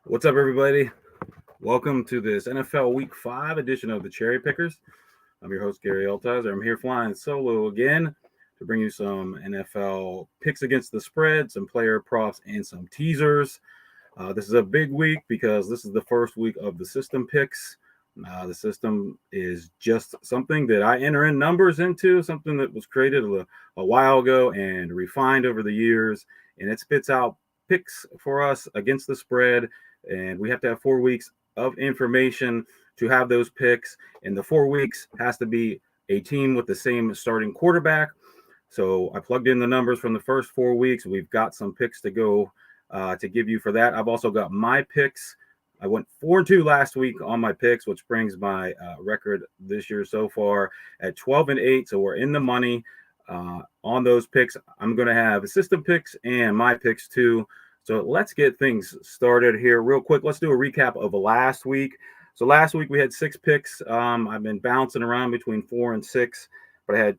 What's up, everybody? Welcome to this NFL Week 5 edition of the Cherry Pickers. I'm your host, Gary Altizer. I'm here flying solo again to bring you some NFL picks against the spread, some player props, and some teasers. This is a big week because this is the first week of the system picks. The system is just something that I enter in numbers into, something that was created a while ago and refined over the years, and it spits out picks for us against the spread. And we have to have 4 weeks of information to have those picks. And the 4 weeks has to be a team with the same starting quarterback. So I plugged in the numbers from the first 4 weeks. We've got some picks to go to give you for that. I've also got my picks. I went 4-2 last week on my picks, which brings my record this year so far at 12-8. So we're in the money on those picks. I'm going to have system picks and my picks too. So let's get things started here real quick. Let's do a recap of last week. So last week we had 6 picks. I've been bouncing around between 4 and 6, but I had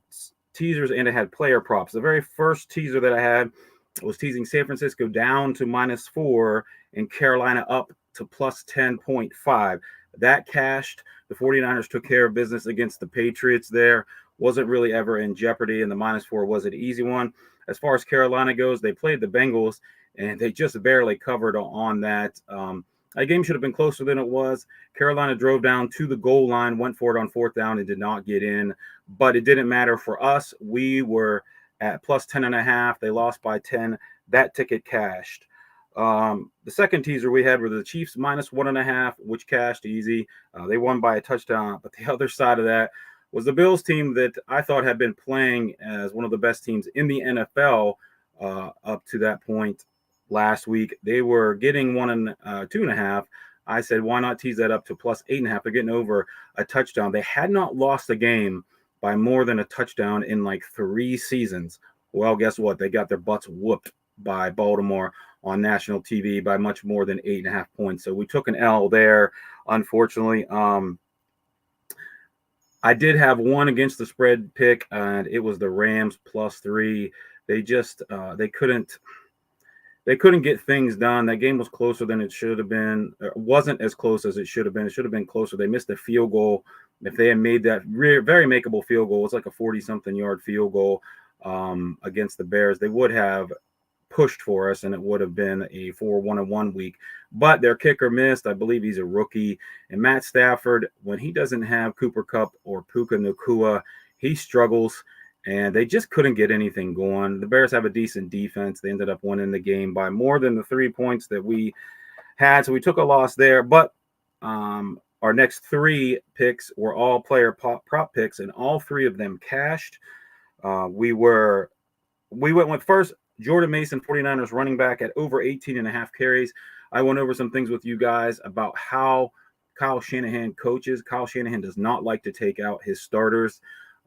teasers and I had player props. The very first teaser that I had was teasing San Francisco down to -4 and Carolina up to plus 10.5. That cashed. The 49ers took care of business against the Patriots there. Wasn't really ever in jeopardy, and the -4 was an easy one. As far as Carolina goes, they played the Bengals, and they just barely covered on that. That game should have been closer than it was. Carolina drove down to the goal line, went for it on 4th down, and did not get in. But it didn't matter for us. We were at plus 10.5. They lost by 10. That ticket cashed. The second teaser we had were the Chiefs -1.5, which cashed easy. They won by a touchdown. But the other side of that was the Bills team that I thought had been playing as one of the best teams in the NFL up to that point last week. They were getting 2.5. I said, why not tease that up to plus 8.5? They're getting over a touchdown. They had not lost a game by more than a touchdown in like 3 seasons. Well, guess what? They got their butts whooped by Baltimore on national TV by much more than 8.5 points. So we took an L there, unfortunately. I did have one against the spread pick, and it was the Rams +3. They just they couldn't get things done. That game was closer than it should have been. It wasn't as close as it should have been. It should have been closer. They missed a field goal. If they had made that very makeable field goal, it's like a 40-something yard field goal against the Bears, they would have pushed for us, and it would have been a 4-1-1 week. But their kicker missed. I believe he's a rookie. And Matt Stafford, when he doesn't have Cooper Kupp or Puka Nacua, he struggles. And they just couldn't get anything going. The Bears have a decent defense. They ended up winning the game by more than the 3 points that we had. So we took a loss there. But our next 3 picks were all player prop picks, and all 3 of them cashed. We went with first Jordan Mason, 49ers running back at over 18.5 carries. I went over some things with you guys about how Kyle Shanahan coaches. Kyle Shanahan does not like to take out his starters.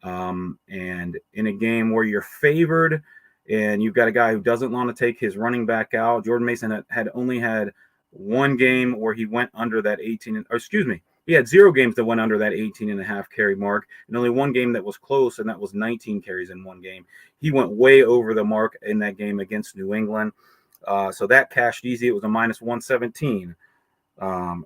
And in a game where you're favored and you've got a guy who doesn't want to take his running back out, Jordan Mason had only had 1 game where he went under that 18, or excuse me, he had 0 games that went under that 18.5 carry mark, and only 1 game that was close, and that was 19 carries in 1 game. He went way over the mark in that game against New England. So that cashed easy. It was a -117.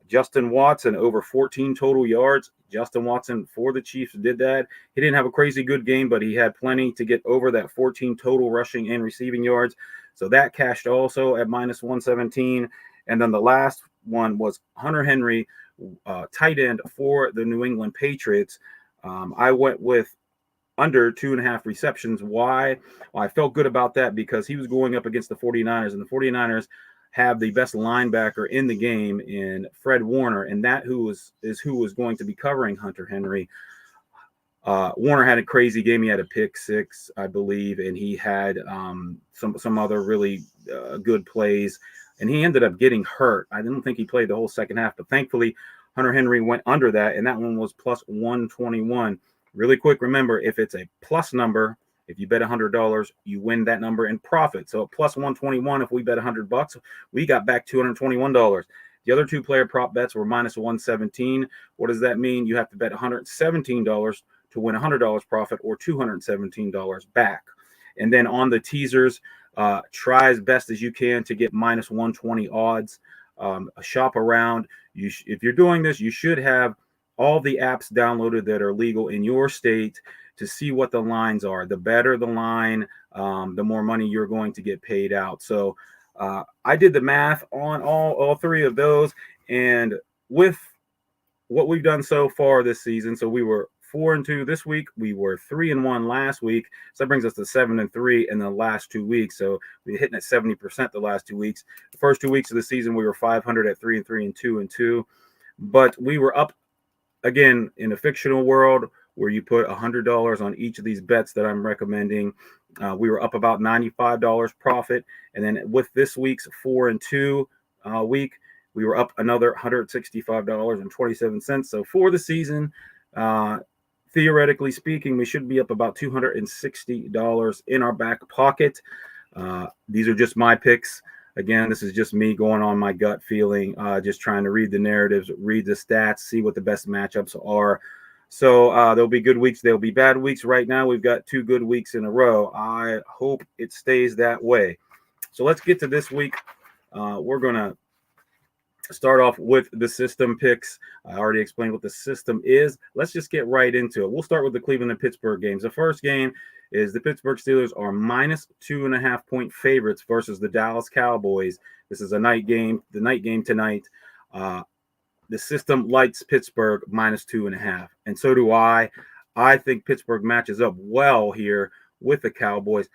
Justin Watson over 14 total yards. Justin Watson for the Chiefs did that. He didn't have a crazy good game, but he had plenty to get over that 14 total rushing and receiving yards. So that cashed also at -117. And then the last one was Hunter Henry, tight end for the New England Patriots. I went with under 2.5 receptions. Why? Well, I felt good about that because he was going up against the 49ers, and the 49ers have the best linebacker in the game in Fred Warner, and that who was going to be covering Hunter Henry. Warner had a crazy game. He had a pick 6, I believe, and he had some other really good plays, and he ended up getting hurt. I didn't think he played the whole second half, but thankfully Hunter Henry went under that, and that one was plus 121. Really quick, remember, if it's a plus number, if you bet $100, you win that number in profit. So at plus 121, if we bet $100, we got back $221. The other 2 player prop bets were -117. What does that mean? You have to bet $117 to win $100 profit, or $217 back. And then on the teasers, try as best as you can to get -120 odds. shop around. If you're doing this, you should have all the apps downloaded that are legal in your state to see what the lines are. The better the line, the more money you're going to get paid out. So I did the math on all three of those, and with what we've done so far this season, so we were 4-2 this week. We were 3-1 last week, so that brings us to 7-3 in the last 2 weeks. So we're hitting at 70% the last 2 weeks. The first 2 weeks of the season, we were 500 at 3-3 and 2-2, but we were up again in a fictional world where you put $100 on each of these bets that I'm recommending. We were up about $95 profit, and then with this week's 4-2 week, we were up another $165.27. So for the season, theoretically speaking, we should be up about $260 in our back pocket. These are just my picks. Again, this is just me going on my gut feeling, just trying to read the narratives, read the stats, see what the best matchups are. So there'll be good weeks. There'll be bad weeks. Right now, we've got 2 good weeks in a row. I hope it stays that way. So let's get to this week. We're going to start off with the system picks. I already explained what the system is. Let's just get right into it. We'll start with the Cleveland and Pittsburgh games. The first game is the Pittsburgh Steelers are -2.5 point favorites versus the Dallas Cowboys. This is a night game, the night game tonight. The system likes Pittsburgh -2.5, and so do I. I think Pittsburgh matches up well here with the Cowboys.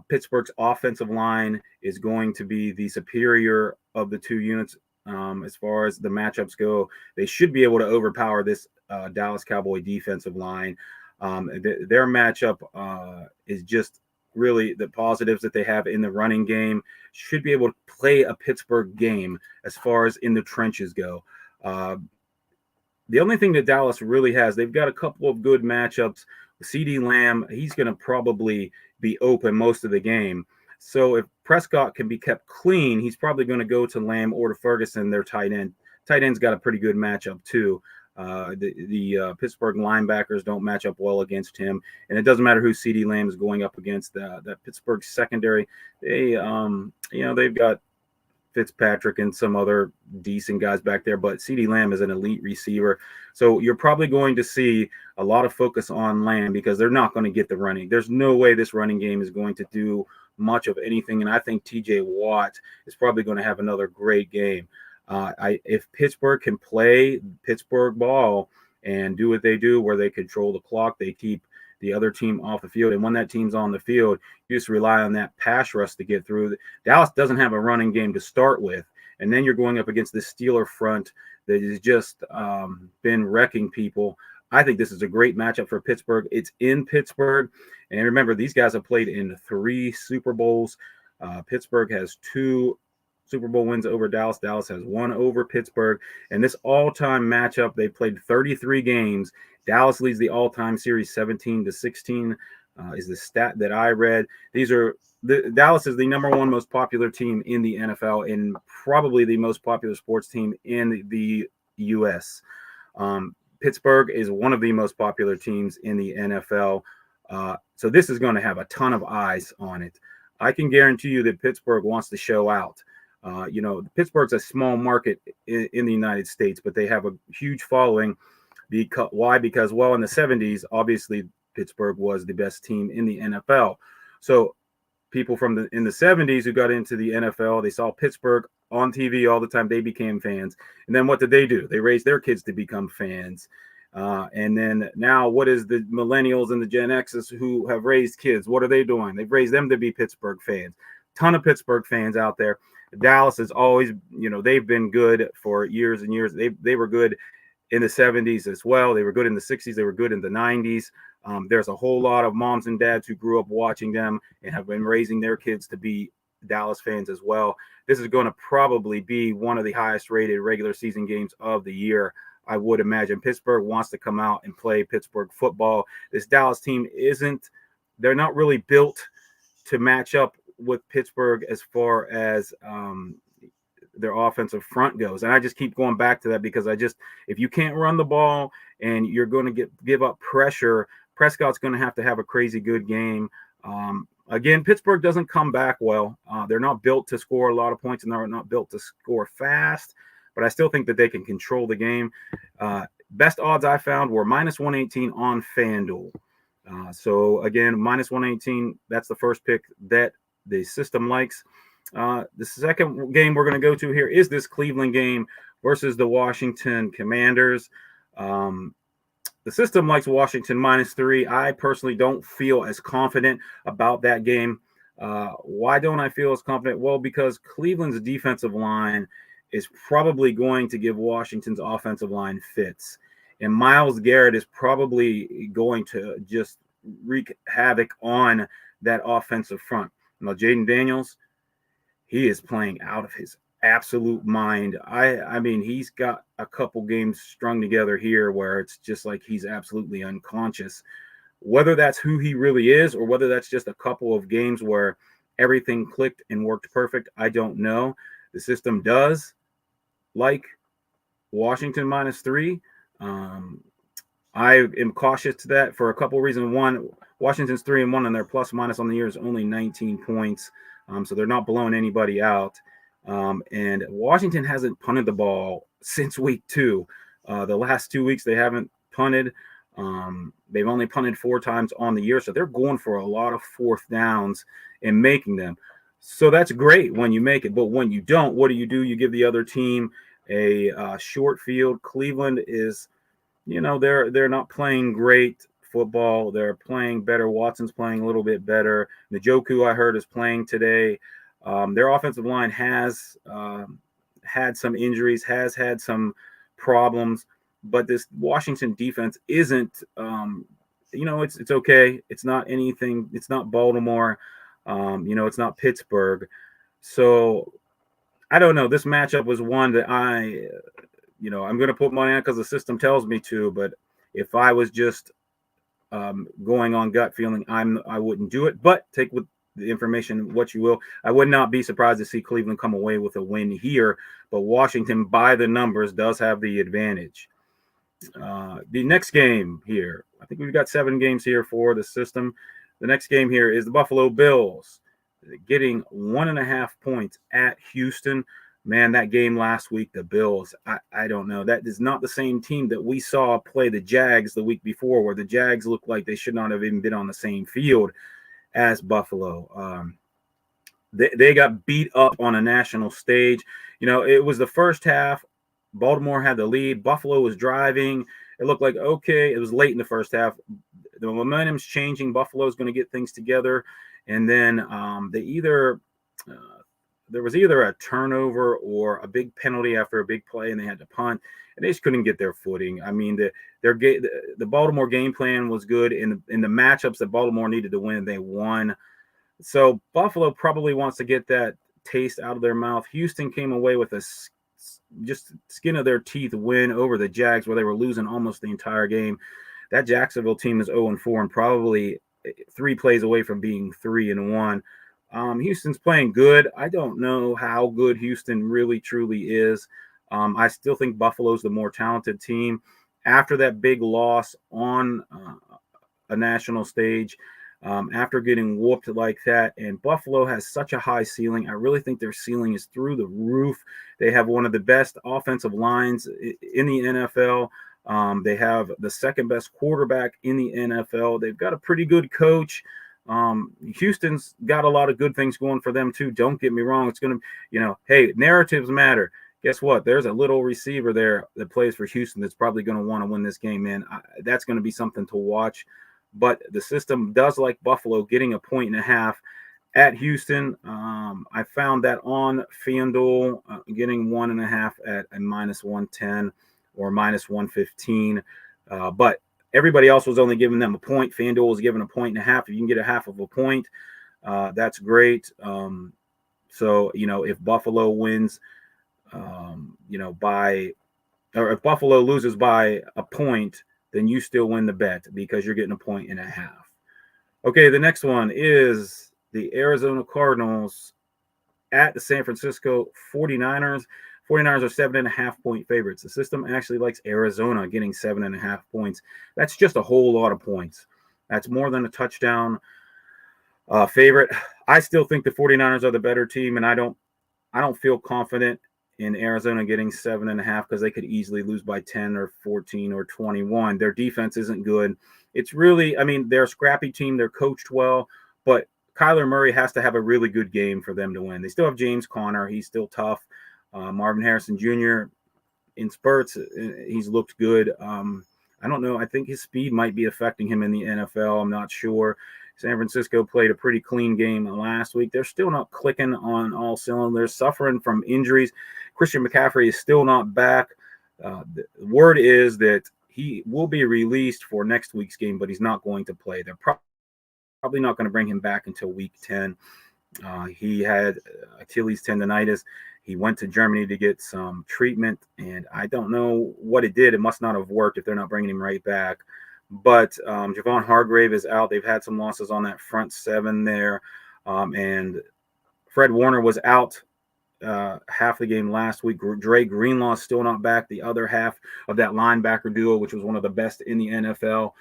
Pittsburgh's offensive line is going to be the superior of the two units. As far as the matchups go, they should be able to overpower this Dallas Cowboy defensive line. Their matchup is just really the positives that they have in the running game. Should be able to play a Pittsburgh game as far as in the trenches go. The only thing that Dallas really has, they've got a couple of good matchups. CD Lamb, he's going to probably be open most of the game. So if Prescott can be kept clean, he's probably going to go to Lamb or to Ferguson, their tight end. Tight end's got a pretty good matchup too. The Pittsburgh linebackers don't match up well against him, and it doesn't matter who CD Lamb is going up against. That Pittsburgh secondary, they've got Fitzpatrick and some other decent guys back there, but CD Lamb is an elite receiver. So you're probably going to see a lot of focus on Lamb because they're not going to get the running. There's no way this running game is going to do much of anything, and I think TJ Watt is probably going to have another great game. If Pittsburgh can play Pittsburgh ball and do what they do, where they control the clock, they keep the other team off the field, and when that team's on the field, you just rely on that pass rush to get through. Dallas doesn't have a running game to start with, and then you're going up against this Steeler front that has just been wrecking people. I think this is a great matchup for Pittsburgh. It's in Pittsburgh. And remember, these guys have played in 3 Super Bowls. Pittsburgh has 2 Super Bowl wins over Dallas. Dallas has 1 over Pittsburgh. And this all-time matchup, they played 33 games. Dallas leads the all-time series 17-16 is the stat that I read. Dallas is the #1 most popular team in the NFL and probably the most popular sports team in the U.S. Pittsburgh is one of the most popular teams in the NFL. So this is going to have a ton of eyes on it. I can guarantee you that Pittsburgh wants to show out. Pittsburgh's a small market in the United States, but they have a huge following. Why? Because, in the 70s, obviously, Pittsburgh was the best team in the NFL. So people in the 70s who got into the NFL, they saw Pittsburgh on TV all the time. They became fans. And then what did they do? They raised their kids to become fans. And then now what is the millennials and the Gen X's who have raised kids? What are they doing? They've raised them to be Pittsburgh fans. Ton of Pittsburgh fans out there. Dallas is always, they've been good for years and years. They were good in the 70s as well. They were good in the 60s. They were good in the 90s. There's a whole lot of moms and dads who grew up watching them and have been raising their kids to be Dallas fans as well. This is going to probably be one of the highest rated regular season games of the year. I would imagine Pittsburgh wants to come out and play Pittsburgh football. This Dallas team they're not really built to match up with Pittsburgh as far as their offensive front goes. And I just keep going back to that because if you can't run the ball and you're going to give up pressure, Prescott's going to have a crazy good game. Again, Pittsburgh doesn't come back well. They're not built to score a lot of points, and they're not built to score fast, but I still think that they can control the game. Best odds I found were minus 118 on FanDuel. So again, minus 118, that's the first pick that the system likes. The second game we're going to go to here is this Cleveland game versus the Washington Commanders. The system likes Washington -3. I personally don't feel as confident about that game. Why don't I feel as confident? Well, because Cleveland's defensive line is probably going to give Washington's offensive line fits. And Myles Garrett is probably going to just wreak havoc on that offensive front. Now, Jaden Daniels, he is playing out of his absolute mind. I mean, he's got a couple games strung together here where it's just like he's absolutely unconscious. Whether that's who he really is or whether that's just a couple of games where everything clicked and worked perfect, I don't know. The system does like Washington -3. I am cautious to that for a couple of reasons. One, Washington's 3-1 and their plus minus on the year is only 19 points. So they're not blowing anybody out. And Washington hasn't punted the ball since week 2. The last 2 weeks, they haven't punted. They've only punted 4 times on the year. So they're going for a lot of fourth downs and making them. So that's great when you make it. But when you don't, what do? You give the other team a short field. Cleveland is, they're not playing great football. They're playing better. Watson's playing a little bit better. Njoku, I heard, is playing today. Their offensive line has had some injuries, has had some problems, but this Washington defense isn't, it's okay. It's not anything. It's not Baltimore. It's not Pittsburgh. So I don't know. This matchup was one that I'm going to put money on because the system tells me to, but if I was just going on gut feeling, I wouldn't do it, but take with the information what you will. I would not be surprised to see Cleveland come away with a win here, but Washington by the numbers does have the advantage. The next game here, I think we've got 7 games here for the system. The next game here is the Buffalo Bills getting 1.5 points at Houston. Man, that game last week, the Bills, I don't know. That is not the same team that we saw play the Jags the week before, where the Jags looked like they should not have even been on the same field as Buffalo. They got beat up on a national stage. It was the first half. Baltimore had the lead. Buffalo was driving. It looked like, okay, it was late in the first half. The momentum's changing. Buffalo's going to get things together. And then there was either a turnover or a big penalty after a big play, and they had to punt, and they just couldn't get their footing. I mean, the Baltimore game plan was good. In the matchups that Baltimore needed to win, they won. So Buffalo probably wants to get that taste out of their mouth. Houston came away with a just skin of their teeth win over the Jags, where they were losing almost the entire game. That Jacksonville team is 0-4 and probably 3 plays away from being 3-1. Houston's playing good. I don't know how good Houston really truly is. I still think Buffalo's the more talented team. After that big loss on a national stage, after getting whooped like that, and Buffalo has such a high ceiling. I really think their ceiling is through the roof. They have one of the best offensive lines in the NFL. They have the second best quarterback in the NFL. They've got a pretty good coach. Houston's got a lot of good things going for them too. Don't get me wrong. It's going to, hey, narratives matter. Guess what? There's a little receiver there that plays for Houston that's probably going to want to win this game, man. That's going to be something to watch. But the system does like Buffalo getting 1.5 at Houston. I found that on FanDuel, getting 1.5 at a -110 or -115. But everybody else was only giving them a point. FanDuel was giving 1.5. If you can get 1/2 a point, that's great. So, if Buffalo wins, if Buffalo loses by a point, then you still win the bet because you're getting 1.5. Okay, the next one is the Arizona Cardinals at the San Francisco 49ers. 49ers are 7.5 point favorites. The system actually likes Arizona getting 7.5 points. That's just a whole lot of points. That's more than a touchdown. Favorite, I still think the 49ers are the better team, and I don't feel confident in Arizona getting 7.5 because they could easily lose by 10 or 14 or 21. Their defense isn't good. It's really, I mean, they're a scrappy team. They're coached well, but Kyler Murray has to have a really good game for them to win. They still have James Conner. He's still tough. Marvin Harrison Jr. in spurts, he's looked good. I don't know. I think his speed might be affecting him in the NFL. I'm not sure. San Francisco played a pretty clean game last week. They're still not clicking on all cylinders, suffering from injuries. Christian McCaffrey is still not back. The word is that he will be released for next week's game, but he's not going to play. They're probably not going to bring him back until week 10. He had Achilles tendonitis. He went to Germany to get some treatment, and I don't know what it did. It must not have worked if they're not bringing him right back. But Javon Hargrave is out. They've had some losses on that front seven there. And Fred Warner was out half the game last week. Dre Greenlaw is still not back. The other half of that linebacker duo, which was one of the best in the NFL.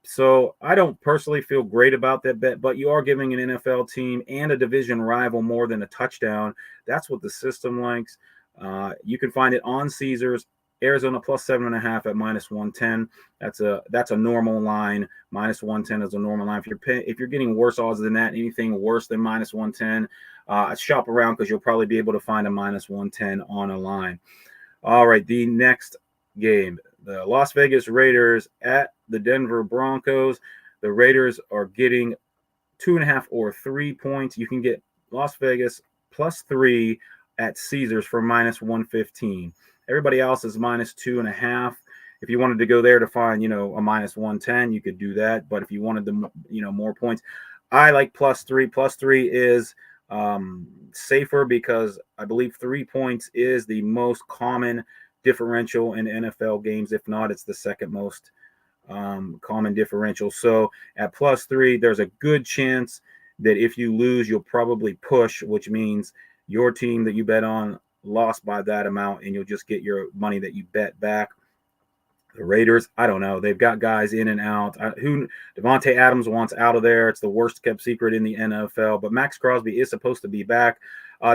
So I don't personally feel great about that bet, but you are giving an NFL team and a division rival more than a touchdown. That's what the system likes. You can find it on Caesars. Arizona plus 7.5 at minus 110. That's a normal line. Minus 110 is a normal line. If you're getting worse odds than that, anything worse than minus 110, shop around because you'll probably be able to find a minus 110 on a line. All right, the next game, the Las Vegas Raiders at the Denver Broncos. The Raiders are getting 2.5 or 3 points. You can get Las Vegas plus 3 at Caesars for minus 115. Everybody else is minus 2.5. If you wanted to go there to find, a minus 110, you could do that. But if you wanted the, more points, I like plus 3. Plus 3 is safer because I believe 3 points is the most common differential in NFL games. If not, it's the second most common differential. So at plus 3, there's a good chance that if you lose, you'll probably push, which means your team that you bet on lost by that amount, and you'll just get your money that you bet back. The Raiders, I don't know. They've got guys in and out. Devontae Adams wants out of there. It's the worst kept secret in the NFL. But Max Crosby is supposed to be back.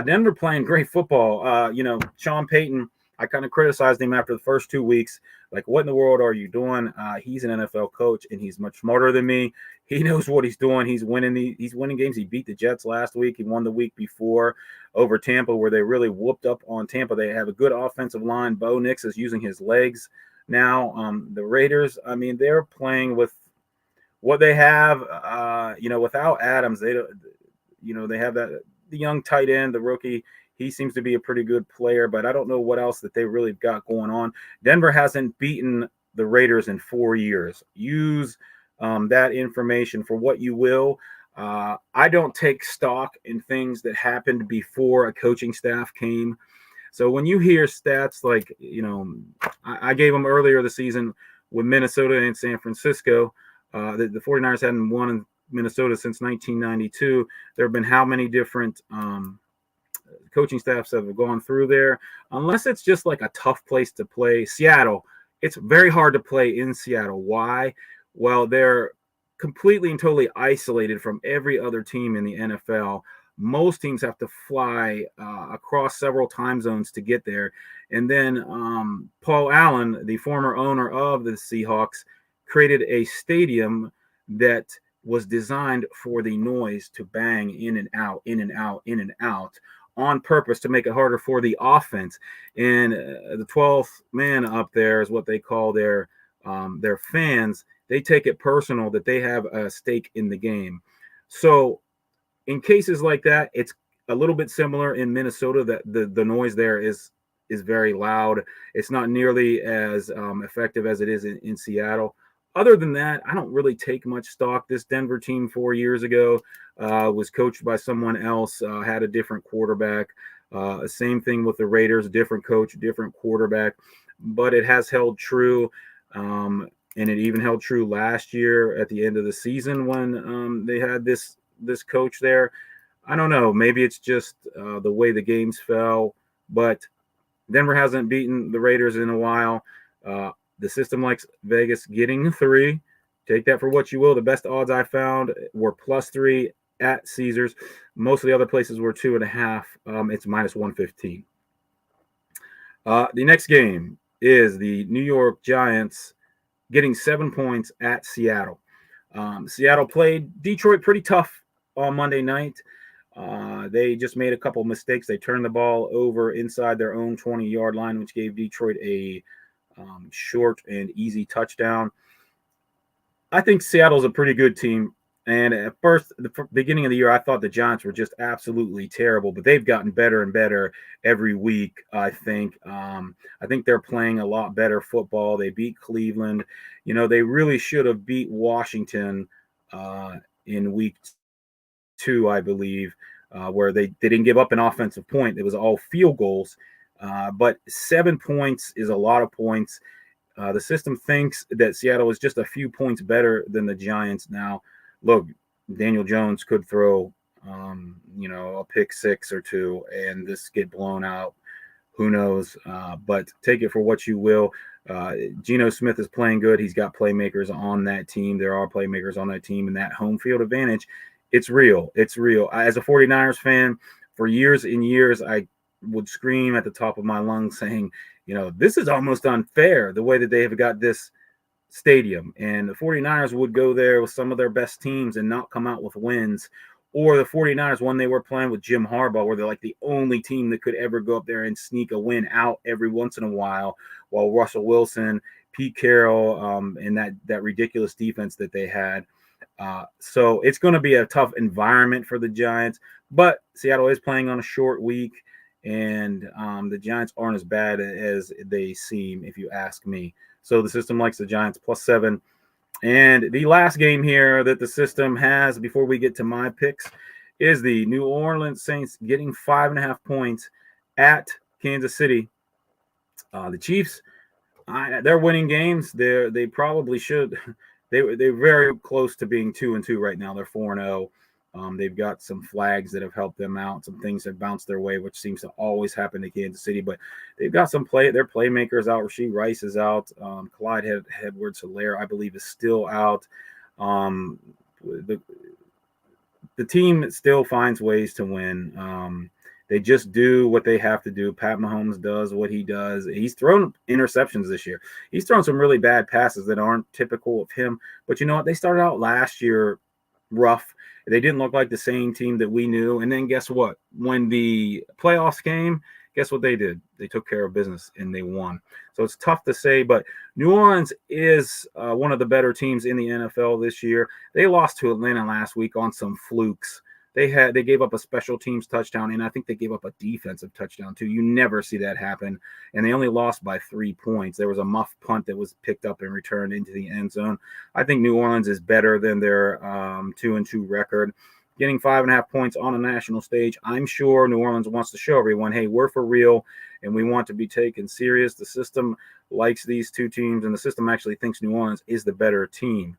Denver playing great football. Sean Payton, I kind of criticized him after the first 2 weeks. Like, what in the world are you doing? He's an NFL coach, and he's much smarter than me. He knows what he's doing. He's winning games. He beat the Jets last week. He won the week before over Tampa, where they really whooped up on Tampa. They have a good offensive line. Bo Nix is using his legs now. The Raiders, I mean, they're playing with what they have. Without Adams, they have the young tight end, the rookie. He seems to be a pretty good player, but I don't know what else that they really got going on. Denver hasn't beaten the Raiders in 4 years. Use that information for what you will. I don't take stock in things that happened before a coaching staff came. So when you hear stats like, I gave them earlier this season with Minnesota and San Francisco, the 49ers hadn't won in Minnesota since 1992. There have been how many different coaching staffs that have gone through there? Unless it's just like a tough place to play. Seattle, it's very hard to play in Seattle. Why? Well, they're completely and totally isolated from every other team in the NFL. Most teams have to fly across several time zones to get there. And then Paul Allen, the former owner of the Seahawks, created a stadium that was designed for the noise to bang in and out, in and out, in and out on purpose to make it harder for the offense. And the 12th man up there is what they call their fans. They take it personal that they have a stake in the game. So in cases like that, it's a little bit similar in Minnesota, that the noise there is very loud. It's not nearly as effective as it is in Seattle. Other than that, I don't really take much stock. This Denver team 4 years ago was coached by someone else, had a different quarterback. Same thing with the Raiders, different coach, different quarterback. But it has held true. And it even held true last year at the end of the season when they had this coach there. I don't know. Maybe it's just the way the games fell. But Denver hasn't beaten the Raiders in a while. The system likes Vegas getting 3. Take that for what you will. The best odds I found were +3 at Teasers. Most of the other places were 2.5. It's -115. The next game is the New York Giants getting 7 points at Seattle. Seattle played Detroit pretty tough on Monday night. They just made a couple of mistakes. They turned the ball over inside their own 20-yard line, which gave Detroit a short and easy touchdown. I think Seattle's a pretty good team. And at first, the beginning of the year, I thought the Giants were just absolutely terrible, but they've gotten better and better every week, I think. I think they're playing a lot better football. They beat Cleveland. You know, they really should have beat Washington in week 2, I believe, where they didn't give up an offensive point. It was all field goals. But 7 points is a lot of points. The system thinks that Seattle is just a few points better than the Giants now. Look, Daniel Jones could throw, a pick 6 or 2 and this get blown out. Who knows? But take it for what you will. Geno Smith is playing good. He's got playmakers on that team. There are playmakers on that team, and that home field advantage, it's real. It's real. As a 49ers fan, for years and years, I would scream at the top of my lungs saying, this is almost unfair, the way that they have got this stadium. And the 49ers would go there with some of their best teams and not come out with wins. Or the 49ers, when they were playing with Jim Harbaugh, where they're like the only team that could ever go up there and sneak a win out every once in a while Russell Wilson, Pete Carroll, and that ridiculous defense that they had. So it's going to be a tough environment for the Giants. But Seattle is playing on a short week, and the Giants aren't as bad as they seem, if you ask me. So the system likes the Giants +7. And the last game here that the system has before we get to my picks is the New Orleans Saints getting 5.5 points at Kansas City. The Chiefs, they're winning games. They probably should. They're very close to being 2-2 right now. They're 4-0. They've got some flags that have helped them out. Some things have bounced their way, which seems to always happen to Kansas City. But they've got their playmakers out. Rashee Rice is out. Clyde Edwards-Helaire, I believe, is still out. The team still finds ways to win. They just do what they have to do. Pat Mahomes does what he does. He's thrown interceptions this year. He's thrown some really bad passes that aren't typical of him. But you know what? They started out last year rough. They didn't look like the same team that we knew. And then guess what? When the playoffs came, guess what they did? They took care of business and they won. So it's tough to say, but New Orleans is one of the better teams in the NFL this year. They lost to Atlanta last week on some flukes. They gave up a special teams touchdown, and I think they gave up a defensive touchdown too. You never see that happen. And they only lost by 3 points. There was a muff punt that was picked up and returned into the end zone. I think New Orleans is better than their 2-2 record. Getting 5.5 points on a national stage, I'm sure New Orleans wants to show everyone, hey, we're for real, and we want to be taken serious. The system likes these two teams, and the system actually thinks New Orleans is the better team.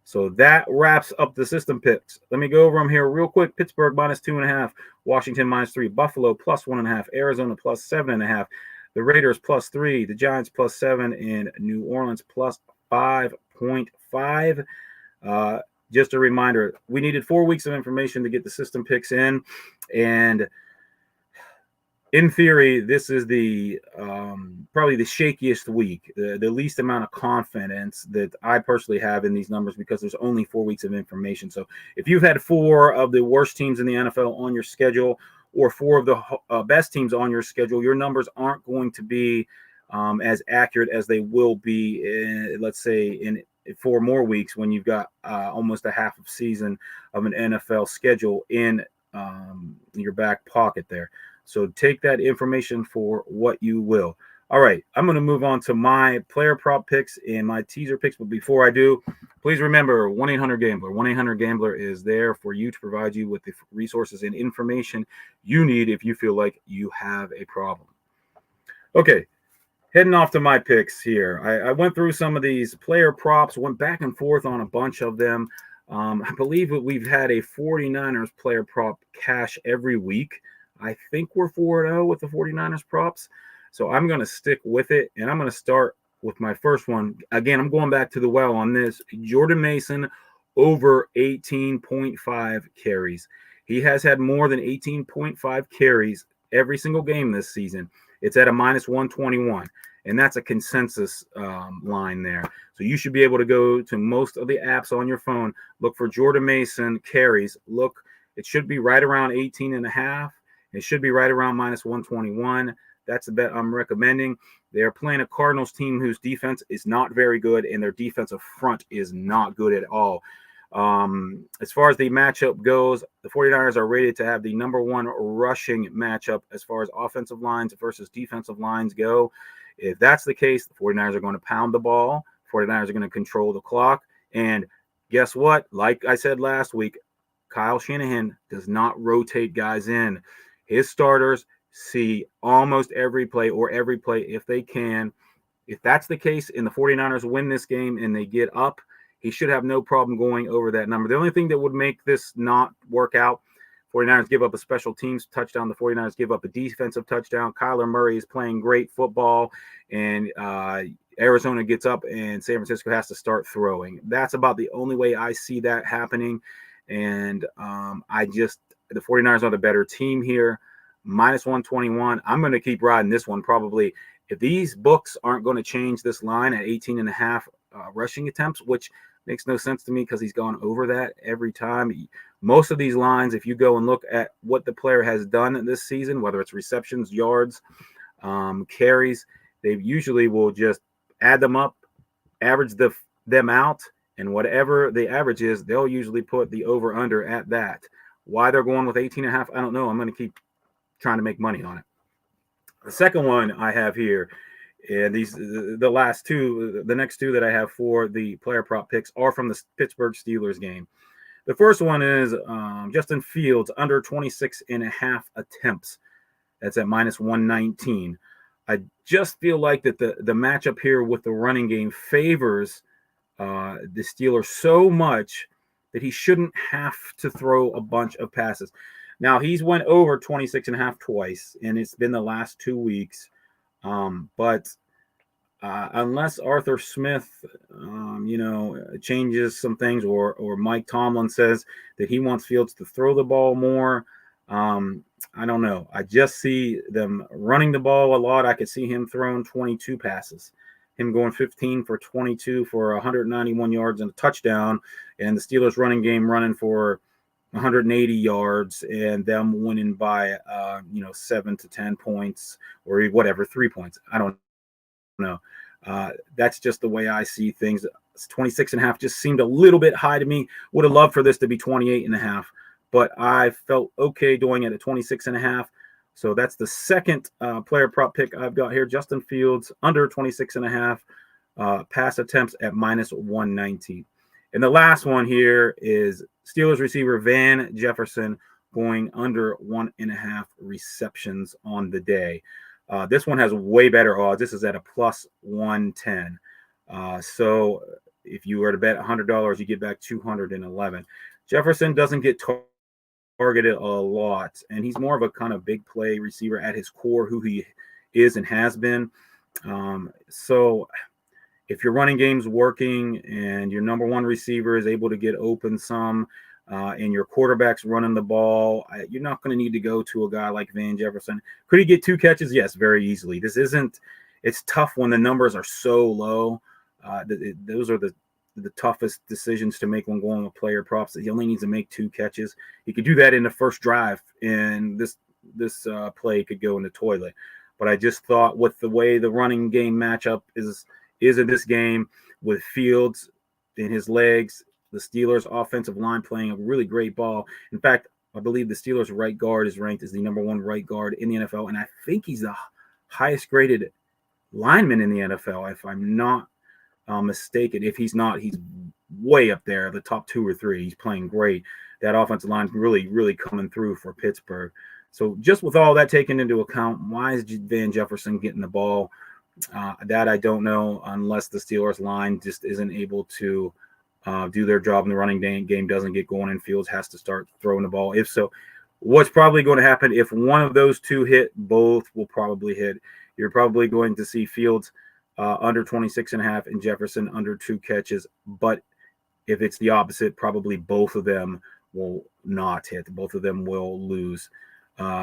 So that wraps up the system picks. Let me go over them here real quick. Pittsburgh -2.5, Washington -3, Buffalo +1.5, Arizona +7.5, the Raiders +3, the Giants +7, and New Orleans +5.5. Just a reminder, we needed 4 weeks of information to get the system picks in, and in theory, this is the probably the shakiest week, the least amount of confidence that I personally have in these numbers because there's only 4 weeks of information. So if you've had 4 of the worst teams in the NFL on your schedule or 4 of the best teams on your schedule, your numbers aren't going to be as accurate as they will be, let's say, in 4 more weeks when you've got almost a half of season of an NFL schedule in your back pocket there. So take that information for what you will. All right, I'm going to move on to my player prop picks and my teaser picks. But before I do, please remember 1-800-GAMBLER. 1-800-GAMBLER is there for you to provide you with the resources and information you need if you feel like you have a problem. Okay, heading off to my picks here. I went through some of these player props, went back and forth on a bunch of them. I believe that we've had a 49ers player prop cash every week. I think we're 4-0 with the 49ers props. So I'm going to stick with it, and I'm going to start with my first one. Again, I'm going back to the well on this. Jordan Mason over 18.5 carries. He has had more than 18.5 carries every single game this season. It's at a minus 121, and that's a consensus line there. So you should be able to go to most of the apps on your phone, look for Jordan Mason carries. Look, it should be right around 18 and a half. It should be right around minus 121. That's the bet I'm recommending. They're playing a Cardinals team whose defense is not very good, and their defensive front is not good at all. As far as the matchup goes, the 49ers are rated to have the number one rushing matchup as far as offensive lines versus defensive lines go. If that's the case, the 49ers are going to pound the ball. 49ers are going to control the clock. And guess what? Like I said last week, Kyle Shanahan does not rotate guys in. His starters see almost every play or every play if they can. If that's the case and the 49ers win this game and they get up, he should have no problem going over that number. The only thing that would make this not work out, 49ers give up a special teams touchdown. The 49ers give up a defensive touchdown. Kyler Murray is playing great football, and Arizona gets up and San Francisco has to start throwing. That's about the only way I see that happening. And the 49ers are the better team here. Minus 121. I'm going to keep riding this one probably. If these books aren't going to change this line at 18 and a half rushing attempts, which makes no sense to me because he's gone over that every time. Most of these lines, if you go and look at what the player has done this season, whether it's receptions, yards, carries, they usually will just add them up, average them out, and whatever the average is, they'll usually put the over-under at that. Why they're going with 18 and a half, I don't know. I'm going to keep trying to make money on it. The second one I have here, and the next two that I have for the player prop picks are from the Pittsburgh Steelers game. The first one is Justin Fields under 26 and a half attempts. That's at minus 119. I just feel like that the matchup here with the running game favors the Steelers so much that he shouldn't have to throw a bunch of passes. Now, he's went over 26 and a half twice, and it's been the last 2 weeks. But unless Arthur Smith, changes some things, or Mike Tomlin says that he wants Fields to throw the ball more, I don't know. I just see them running the ball a lot. I could see him throwing 22 passes, him going 15 for 22 for 191 yards and a touchdown, and the Steelers running game running for 180 yards and them winning by 7 to 10 points or whatever, 3 points. I don't know. That's just the way I see things. 26 and a half just seemed a little bit high to me. Would have loved for this to be 28 and a half, but I felt okay doing it at 26 and a half. So that's the second player prop pick I've got here. Justin Fields under 26 and a half pass attempts at minus 119. And the last one here is Steelers receiver Van Jefferson going under 1.5 receptions on the day. This one has way better odds. This is at a plus 110. So if you were to bet $100, you get back 211. Jefferson doesn't get targeted a lot, and he's more of a kind of big play receiver at his core, who he is and has been. So if your running game's working and your number one receiver is able to get open some, and your quarterback's running the ball, you're not going to need to go to a guy like Van Jefferson. Could he get 2 catches? Yes, very easily. It's tough when the numbers are so low. Those are the toughest decisions to make when going with player props. He only needs to make 2 catches. He could do that in the first drive, and this play could go in the toilet. But I just thought with the way the running game matchup is in this game, with Fields in his legs, the Steelers offensive line playing a really great ball. In fact, I believe the Steelers right guard is ranked as the number 1 right guard in the NFL, and I think he's the highest graded lineman in the NFL, if I'm not mistaken. If he's not, he's way up there, the top 2 or 3. He's playing great. That offensive line's really, really coming through for Pittsburgh. So just with all that taken into account, why is Van Jefferson getting the ball? That I don't know, unless the Steelers line just isn't able to do their job in the running game, doesn't get going, and Fields has to start throwing the ball. If so, what's probably going to happen, if one of those two hit, both will probably hit. You're probably going to see Fields under 26.5, and Jefferson under 2 catches. But if it's the opposite, probably both of them will not hit. Both of them will lose.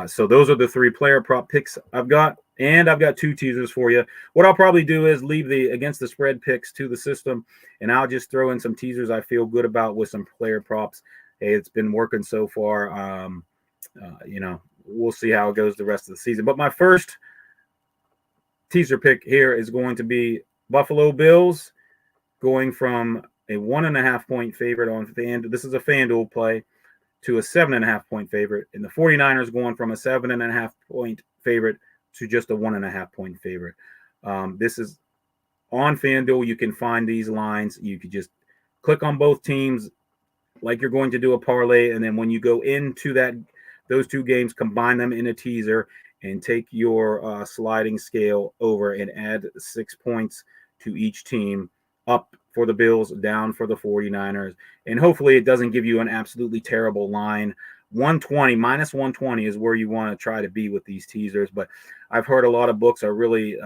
So those are the 3 player prop picks I've got. And I've got 2 teasers for you. What I'll probably do is leave the against the spread picks to the system, and I'll just throw in some teasers I feel good about with some player props. Hey, it's been working so far. We'll see how it goes the rest of the season. But my first teaser pick here is going to be Buffalo Bills going from a 1.5 point favorite on FanDuel. This is a FanDuel play to a 7.5 point favorite, and the 49ers going from a 7.5 point favorite to just a 1.5 point favorite. This is on FanDuel. You can find these lines. You could just click on both teams like you're going to do a parlay, and then when you go into those 2 games, combine them in a teaser and take your sliding scale over and add 6 points to each team, up for the Bills, down for the 49ers. And hopefully it doesn't give you an absolutely terrible line. 120, minus 120 is where you want to try to be with these teasers. But I've heard a lot of books are really,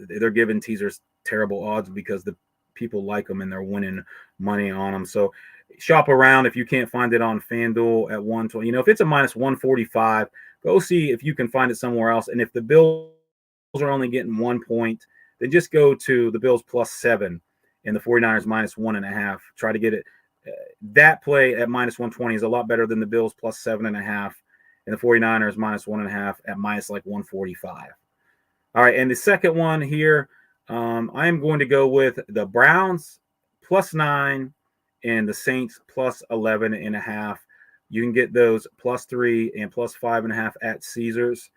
they're giving teasers terrible odds because the people like them and they're winning money on them. So shop around if you can't find it on FanDuel at 120. If it's a minus 145, go see if you can find it somewhere else. And if the Bills are only getting 1 point, then just go to the Bills +7 and the 49ers -1.5. Try to get it. That play at minus 120 is a lot better than the Bills +7.5 and the 49ers -1.5 at minus like 145. All right, and the second one here, I am going to go with the Browns +9 and the Saints +11.5. You can get those +3 and +5.5 at Caesars.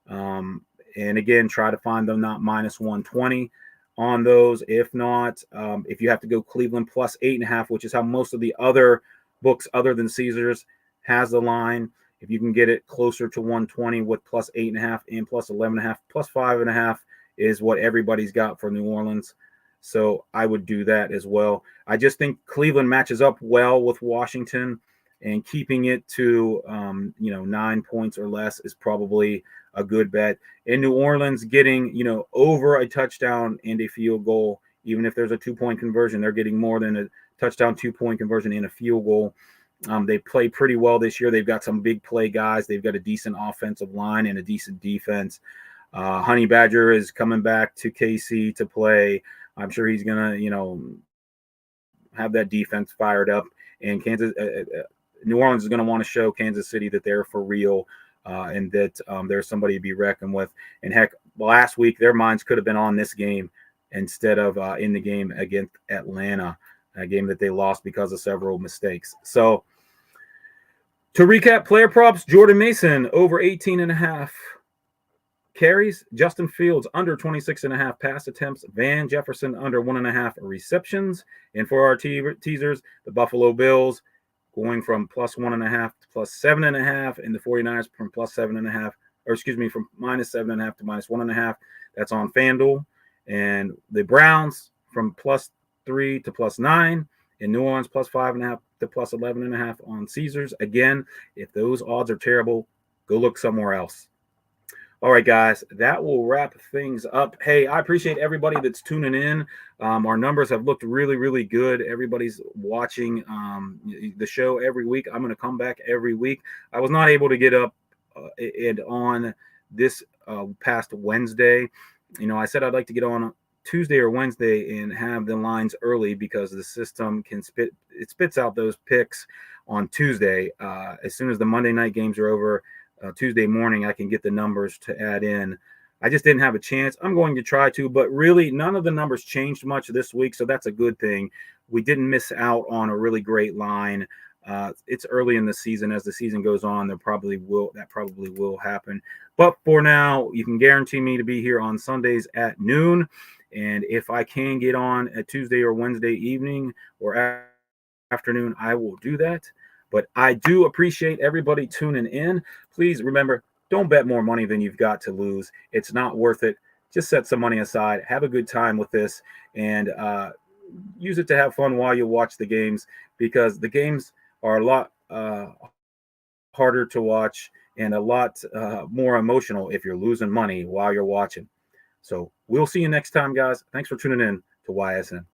And again, try to find them not minus 120 on those. If not, if you have to go Cleveland +8.5, which is how most of the other books other than Caesars has the line. If you can get it closer to 120 with +8.5 and +11.5, +5.5 is what everybody's got for New Orleans. So I would do that as well. I just think Cleveland matches up well with Washington, and keeping it to 9 points or less is probably a good bet. In New Orleans, getting over a touchdown and a field goal, even if there's a 2-point conversion, they're getting more than a touchdown, 2-point conversion, and a field goal. They play pretty well this year. They've got some big play guys. They've got a decent offensive line and a decent defense. Honey Badger is coming back to KC to play. I'm sure he's gonna have that defense fired up. And New Orleans is going to want to show Kansas City that they're for real, and that there's somebody to be reckoned with. And heck, last week their minds could have been on this game instead of in the game against Atlanta, a game that they lost because of several mistakes. So to recap, player props: Jordan Mason over 18.5 carries, Justin Fields under 26.5 pass attempts, Van Jefferson under 1.5 receptions. And for our teasers, the Buffalo Bills going from +1.5 to +7.5, and the 49ers from +7.5, from -7.5 to -1.5. That's on FanDuel. And the Browns from +3 to +9, and New Orleans +5.5 to +11.5 on Caesars. Again, if those odds are terrible, go look somewhere else. All right, guys, that will wrap things up. Hey, I appreciate everybody that's tuning in. Our numbers have looked really, really good. Everybody's watching the show every week. I'm going to come back every week. I was not able to get up and on this past Wednesday. I said I'd like to get on Tuesday or Wednesday and have the lines early because the system spits out those picks on Tuesday. As soon as the Monday night games are over, Tuesday morning, I can get the numbers to add in. I just didn't have a chance. I'm going to try to, but really none of the numbers changed much this week, so that's a good thing. We didn't miss out on a really great line. It's early in the season. As the season goes on, that probably will happen. But for now, you can guarantee me to be here on Sundays at noon. And if I can get on a Tuesday or Wednesday evening or afternoon, I will do that. But I do appreciate everybody tuning in. Please remember, don't bet more money than you've got to lose. It's not worth it. Just set some money aside. Have a good time with this, and use it to have fun while you watch the games, because the games are a lot harder to watch and a lot more emotional if you're losing money while you're watching. So we'll see you next time, guys. Thanks for tuning in to YSN.